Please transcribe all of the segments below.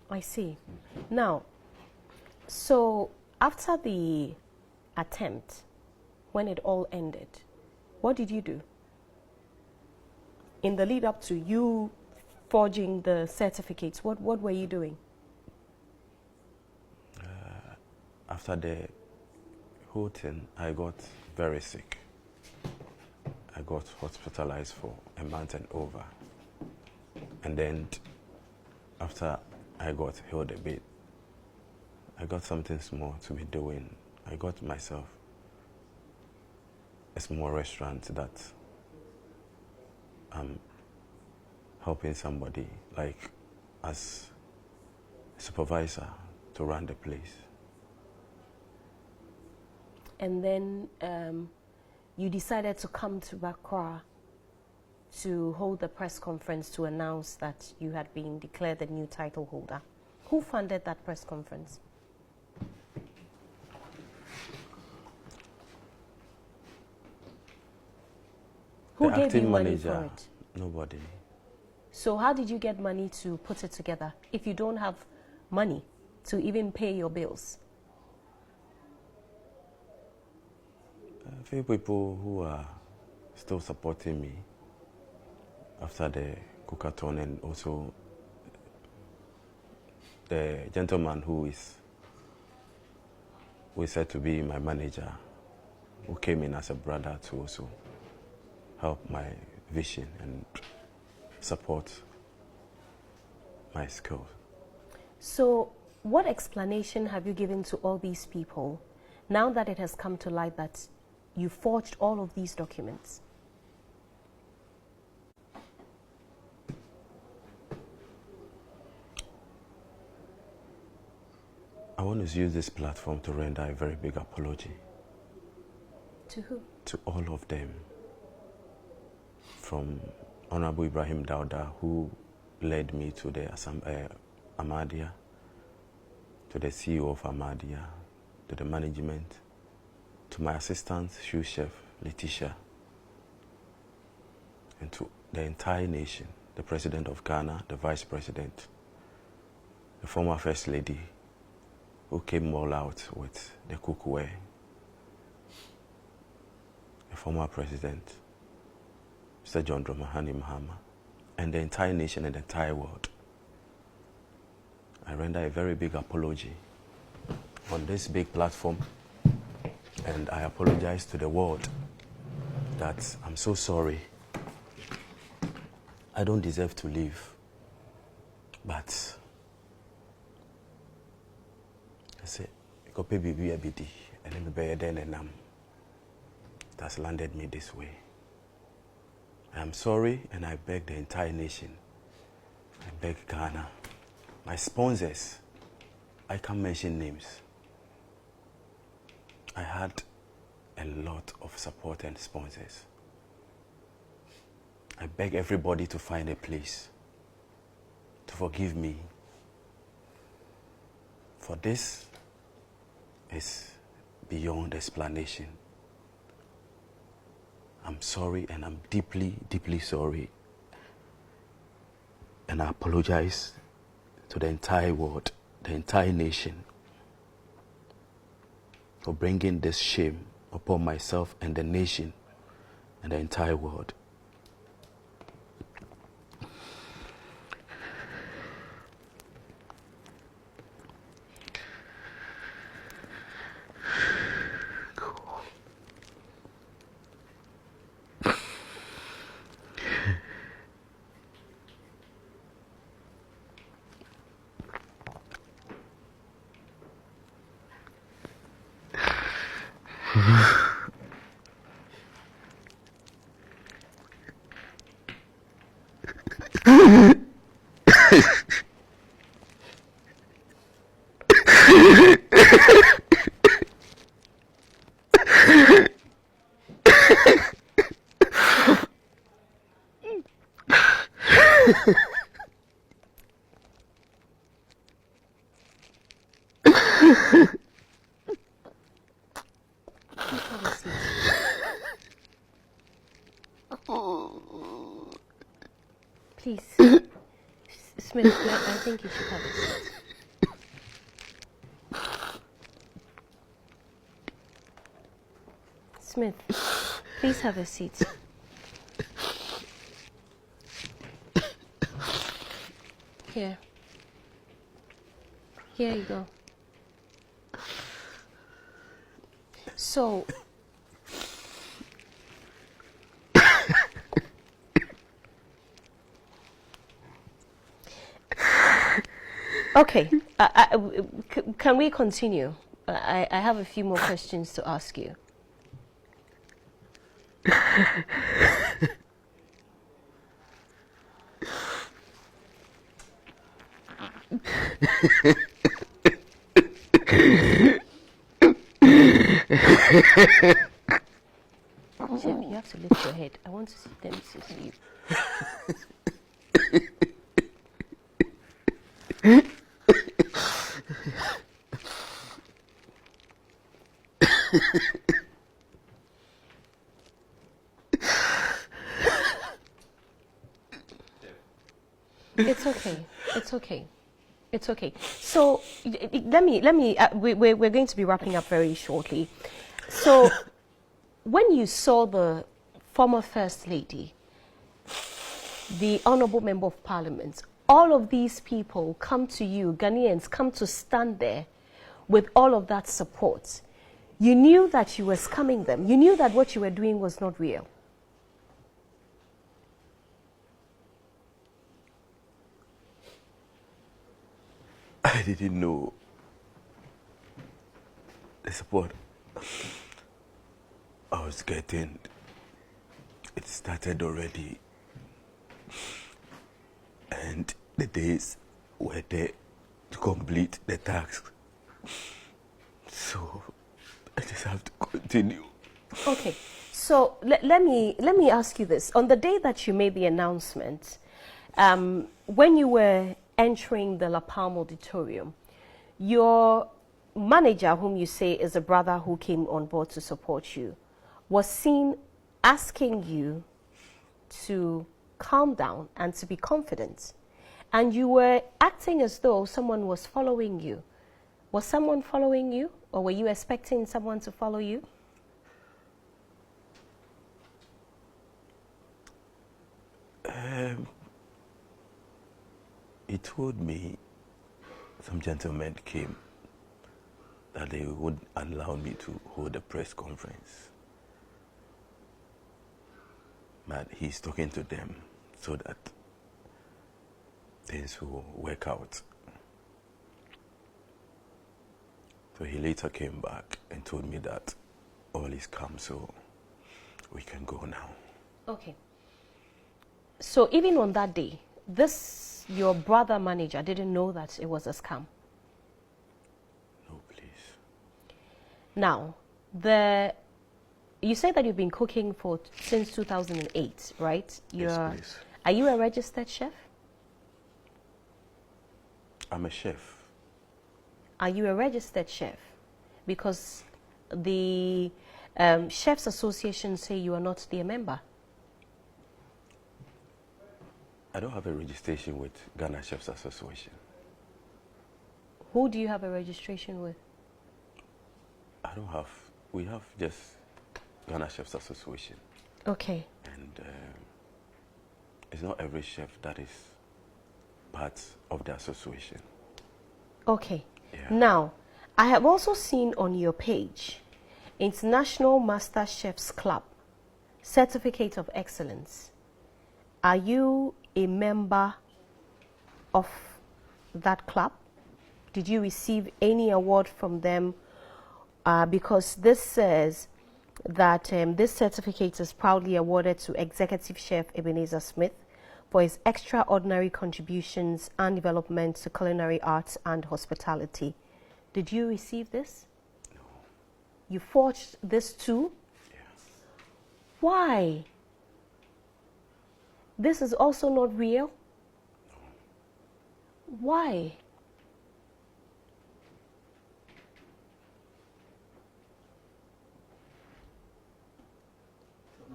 I see. Now, so after the attempt, when it all ended, what did you do? In the lead up to you forging the certificates, what were you doing? After the whole thing, I got very sick. I got hospitalized for a month and over. And then after I got healed a bit, I got something small to be doing. I got myself a small restaurant that I'm helping somebody, like as a supervisor, to run the place. And then you decided to come to Accra to hold the press conference to announce that you had been declared the new title holder. Who funded that press conference? Who gave you money for it? Nobody. So how did you get money to put it together if you don't have money to even pay your bills? A few people who are still supporting me after the Kukaton, and also the gentleman who is said to be my manager, who came in as a brother to also help my vision and support my skills. So what explanation have you given to all these people now that it has come to light that you forged all of these documents? I want to use this platform to render a very big apology. To who? To all of them. From Honorable Ibrahim Dauda, who led me to the Ahmadiyya, to the CEO of Ahmadiyya, to the management, to my assistant, shoe chef, Letitia, and to the entire nation, the President of Ghana, the Vice President, the former First Lady, who came all out with the cookware, the former President, Mr. John Dramani Mahama, and the entire nation and the entire world. I render a very big apology on this big platform, and I apologize to the world that I'm so sorry. I don't deserve to live, but I say, go pay baby a bit, and then be then and it has landed me this way. I am sorry, and I beg the entire nation. I beg Ghana, my sponsors. I can't mention names. I had a lot of support and sponsors. I beg everybody to find a place to forgive me. For this is beyond explanation. I'm sorry, and I'm deeply, deeply sorry. And I apologize to the entire world, the entire nation, for bringing this shame upon myself and the nation and the entire world. Please, Smith, I think you should have a seat. Smith, please have a seat. Here. Here you go. So, okay, can we continue? I have a few more questions to ask you. Chef, you have to lift your head. I want to see them to see you. It's okay. It's okay. It's okay. So let me. We're going to be wrapping up very shortly. So when you saw the former First Lady, the Honourable Member of Parliament, all of these people come to you, Ghanaians come to stand there with all of that support. You knew that you were scamming them. You knew that what you were doing was not real. I didn't know the support I was getting. It started already, and the days were there to complete the task. So I just have to continue. Okay, so let me ask you this. On the day that you made the announcement, when you were entering the La Palme Auditorium, your manager, whom you say is a brother who came on board to support you, was seen asking you to calm down and to be confident. And you were acting as though someone was following you. Was someone following you, or were you expecting someone to follow you? He told me some gentlemen came that they would allow me to hold a press conference. But he's talking to them so that things will work out. So he later came back and told me that all is calm, so we can go now. Okay. So even on that day, your brother manager didn't know that it was a scam? No, please. Now, you say that you've been cooking since 2008, right? Yes, please. Are you a registered chef? I'm a chef. Are you a registered chef? Because the Chefs Association say you are not their member. I don't have a registration with Ghana Chefs Association. Who do you have a registration with? I don't have. We have just Ghana Chefs Association. Okay. And it's not every chef that is part of the association. Okay. Yeah. Now, I have also seen on your page, International Master Chefs Club, Certificate of Excellence. Are you a member of that club? Did you receive any award from them? Because this says that this certificate is proudly awarded to Executive Chef Ebenezer Smith for his extraordinary contributions and development to culinary arts and hospitality. Did you receive this? No. You forged this too? Yeah. Why? This is also not real? No. Why?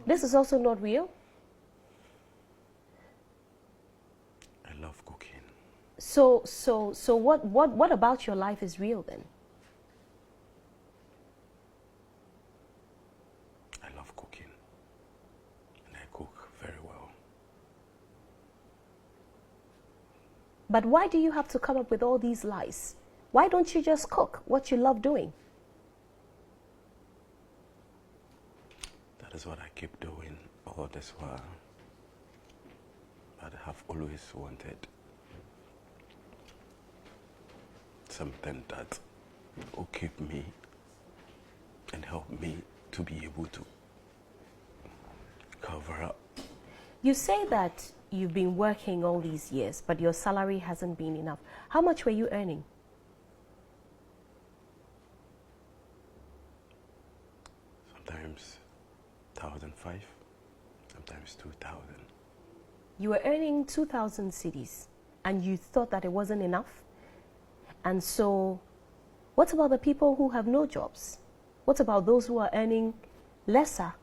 This is also not real? I love cooking. So what about your life is real then? But why do you have to come up with all these lies? Why don't you just cook what you love doing? That is what I keep doing all this while. But I have always wanted something that will keep me and help me to be able to cover up. You say that you've been working all these years, but your salary hasn't been enough. How much were you earning? Sometimes 1,500, sometimes 2,000. You were earning 2,000 cedis, and you thought that it wasn't enough? And so, what about the people who have no jobs? What about those who are earning lesser?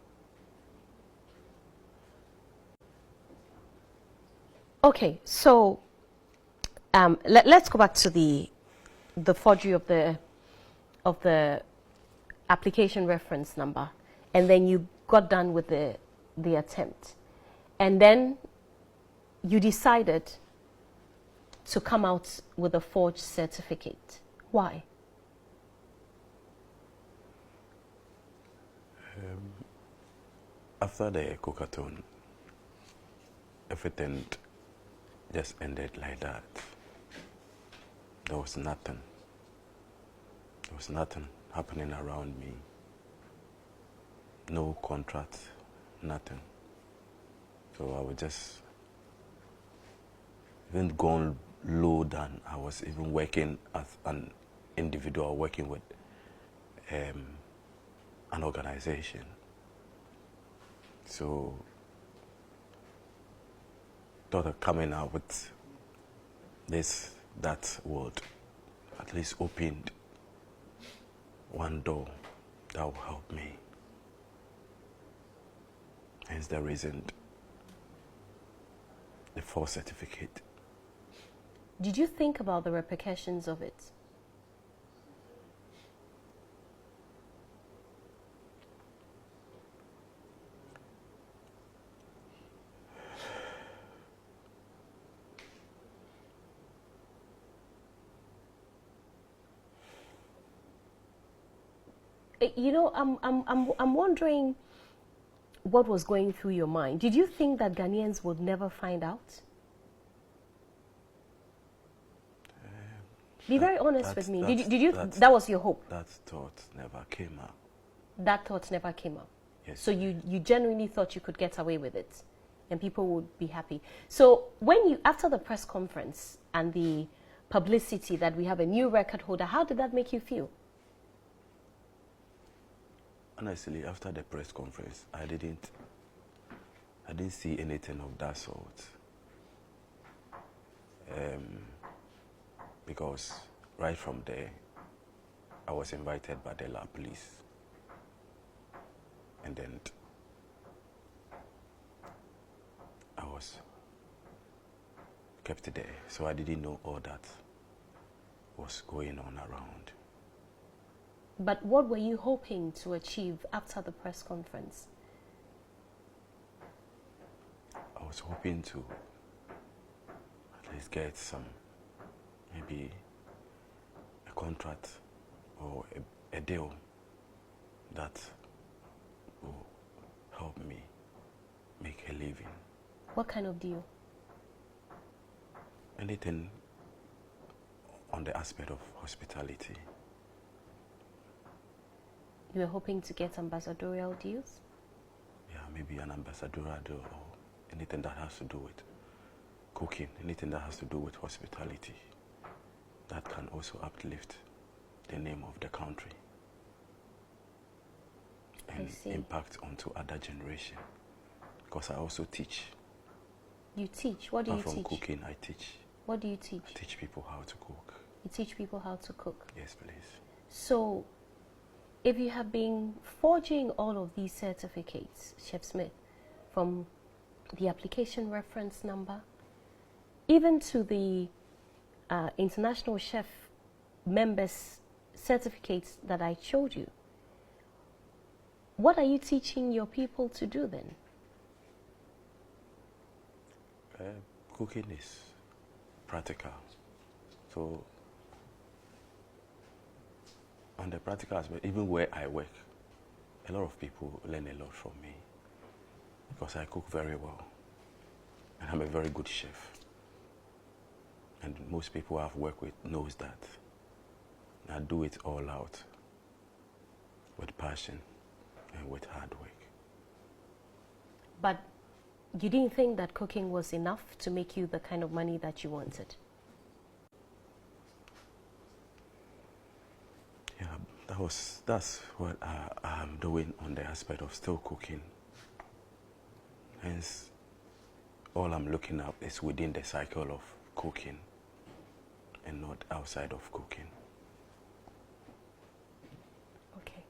Okay, so let's go back to the forgery of the application reference number, and then you got done with the attempt, and then you decided to come out with a forged certificate. Why? After the cookathon, everything just ended like that. There was nothing. There was nothing happening around me. No contract, nothing. So I was just even gone low than I was even working as an individual, working with an organization. So thought of coming out with this, that would at least opened one door that will help me. Hence the reason the full certificate. Did you think about the repercussions of it? You know, I'm wondering what was going through your mind. Did you think that Ghanaians would never find out? Be very honest with me. That was your hope? That thought never came up. That thought never came up? Yes. So you genuinely thought you could get away with it and people would be happy. So when you, after the press conference and the publicity that we have a new record holder, how did that make you feel? Honestly, after the press conference, I didn't see anything of that sort. Because right from there, I was invited by the La Police. And then I was kept there. So I didn't know all that was going on around. But what were you hoping to achieve after the press conference? I was hoping to at least get some, maybe a contract or a deal that will help me make a living. What kind of deal? Anything on the aspect of hospitality. You were hoping to get ambassadorial deals? Yeah, maybe an ambassadorial deal or anything that has to do with cooking, anything that has to do with hospitality that can also uplift the name of the country and impact onto other generation. Because I also teach. You teach? What do you teach? Apart from cooking, I teach. What do you teach? I teach people how to cook. You teach people how to cook? Yes, please. So, if you have been forging all of these certificates, Chef Smith, from the application reference number, even to the international chef members' certificates that I showed you, what are you teaching your people to do then? Cooking is practical. So on the practical aspect, even where I work, a lot of people learn a lot from me because I cook very well and I'm a very good chef. And most people I've worked with knows that. I do it all out with passion and with hard work. But you didn't think that cooking was enough to make you the kind of money that you wanted? Yeah, that's what I'm doing on the aspect of still cooking. Hence, all I'm looking at is within the cycle of cooking and not outside of cooking. Okay.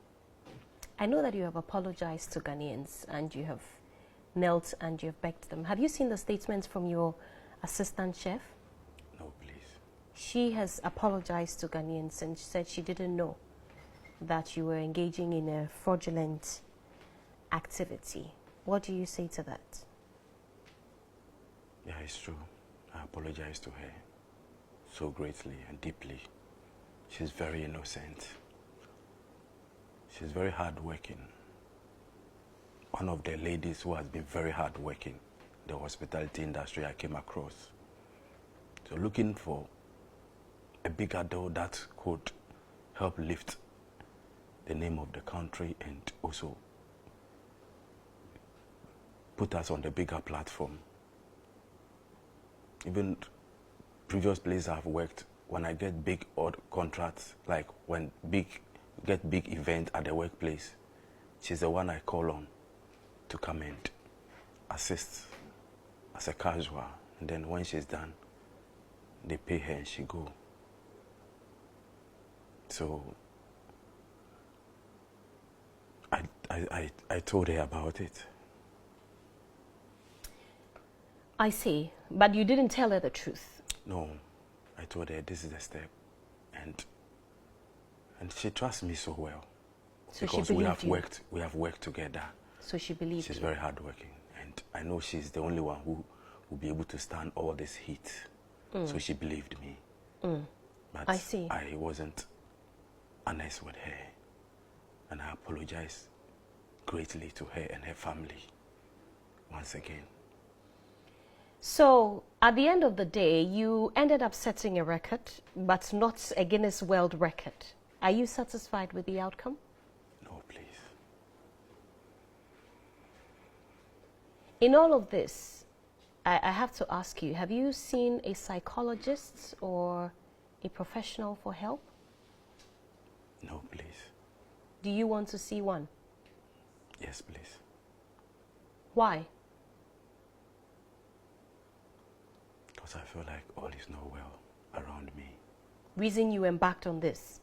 I know that you have apologized to Ghanaians and you have knelt and you have begged them. Have you seen the statements from your assistant chef? No, please. She has apologized to Ghanaians and said she didn't know that you were engaging in a fraudulent activity. What do you say to that? Yeah, it's true. I apologize to her so greatly and deeply. She's very innocent. She's very hardworking. One of the ladies who has been very hardworking in the hospitality industry I came across. So looking for a bigger dough that could help lift the name of the country and also put us on the bigger platform. Even previous places I've worked, when I get big odd contracts, like when get big event at the workplace, she's the one I call on to come and assist as a casual. And then when she's done, they pay her and she go. So I told her about it. I see, but you didn't tell her the truth. No, I told her this is the step, and she trusts me so well. So because she we believed you. we have worked together. So she believed She's you. very hardworking, and I know she's the only one who will be able to stand all this heat. So she believed me. But I see. I wasn't honest with her, and I apologize greatly to her and her family once again. So at the end of the day, you ended up setting a record, but not a Guinness World Record. Are you satisfied with the outcome? No, please. In all of this, I have to ask you, have you seen a psychologist or a professional for help? No, please. Do you want to see one? Yes, please. Why? Because I feel like all is not well around me. Reason you embarked on this?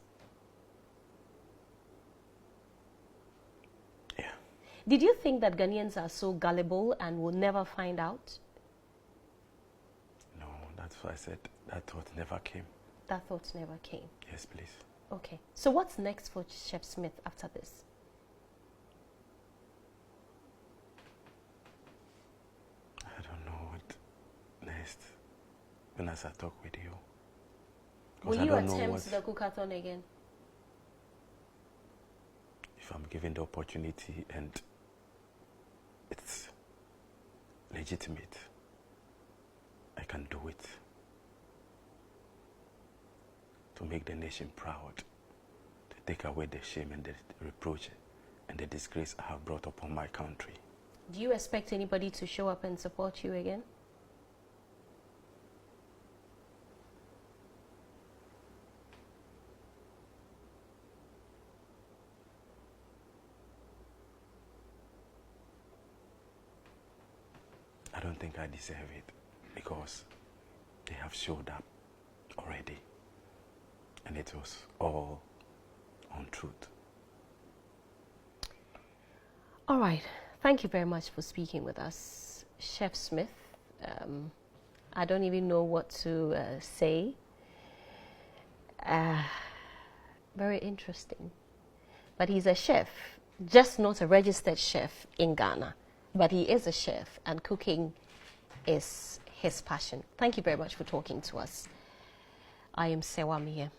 Yeah. Did you think that Ghanaians are so gullible and will never find out? No, that's why I said that thought never came. That thought never came. Yes, please. Okay. So what's next for Chef Smith after this? I don't know what next. When as I talk with you. 'Cause Will I you don't know attempt the cookathon again? if I'm given the opportunity and it's legitimate, I can do it. To make the nation proud, to take away the shame and the reproach and the disgrace I have brought upon my country. Do you expect anybody to show up and support you again? I don't think I deserve it because they have showed up already. And it was all untruth. All right. Thank you very much for speaking with us, Chef Smith. I don't even know what to say. Very interesting. But he's a chef, just not a registered chef in Ghana. But he is a chef, and cooking is his passion. Thank you very much for talking to us. I am Sewa Mia.